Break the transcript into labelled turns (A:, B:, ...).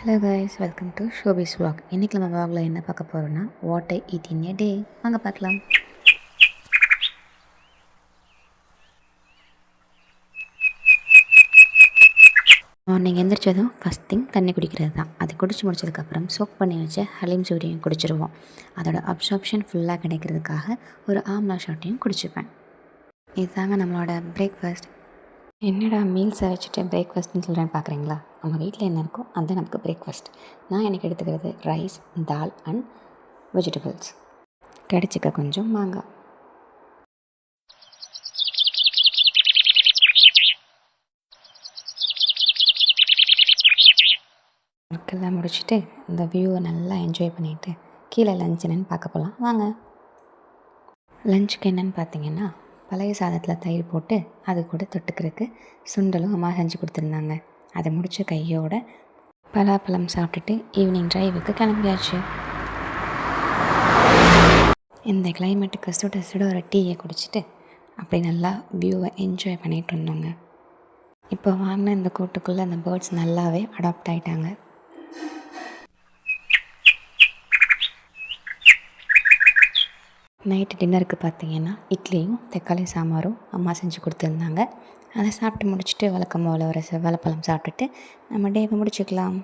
A: Hello guys, welcome to Shobi's vlog. இன்றைக்கி நம்ம vlogல என்ன பார்க்க போகிறோன்னா வாட் ஐ ஈட் இன் எ டே. வாங்க பார்க்கலாம். மார்னிங் எந்திரிச்சதும் ஃபஸ்ட் திங் தண்ணி குடிக்கிறது தான். அது குடிச்சு முடிச்சதுக்கப்புறம் சோக் பண்ணி வச்ச ஹலீம் சூரியும் குடிச்சிருவோம். அதோட அப்சார்ப்ஷன் ஃபுல்லாக கிடைக்கிறதுக்காக ஒரு ஆம்லா ஷாட்டையும் குடிச்சுப்பேன். இதுதாங்க நம்மளோட பிரேக்ஃபாஸ்ட். என்னடா மீல்ஸை வச்சுட்டு பிரேக்ஃபாஸ்ட்னு சொல்கிறேன்னு பார்க்குறீங்களா? நம்ம வீட்டில் என்ன இருக்கோ அதுதான் நமக்கு பிரேக்ஃபாஸ்ட். நான் எனக்கு எடுத்துக்கிறது ரைஸ், தால் அண்ட் வெஜிடபிள்ஸ். கடிச்சிக்க கொஞ்சம் மாங்காய். ஒர்க்கெல்லாம் முடிச்சுட்டு இந்த வியூவை நல்லா என்ஜாய் பண்ணிவிட்டு கீழே லஞ்ச் என்னென்னு பார்க்க போகலாம் வாங்க. லஞ்சுக்கு என்னென்னு பார்த்தீங்கன்னா, பழைய சாதத்தில் தயிர் போட்டு அது கூட தொட்டுக்கிறதுக்கு சுண்டலும் அம்மா செஞ்சு கொடுத்துருந்தாங்க. அதை முடித்த கையோட பலாப்பழம் சாப்பிட்டுட்டு ஈவினிங் டிரைவுக்கு கிளம்பியாச்சு. இந்த கிளைமேட்டுக்கு சுட சுட ஒரு டீயை குடிச்சிட்டு அப்படி நல்லா வியூவை என்ஜாய் பண்ணிகிட்டு இருந்தோங்க. இப்போ வாங்கின இந்த கூட்டுக்குள்ளே அந்த பேர்ட்ஸ் நல்லாவே அடாப்ட் ஆகிட்டாங்க. நைட்டு டின்னருக்கு பார்த்தீங்கன்னா இட்லியும் தக்காளி சாம்பாரும் அம்மா செஞ்சு கொடுத்துருந்தாங்க. அதை சாப்பிட்டு முடிச்சுட்டு வழக்கம் போல் ஒரு செவ்வாழைப்பழம் சாப்பிட்டுட்டு நம்ம டேவை முடிச்சுக்கலாம்.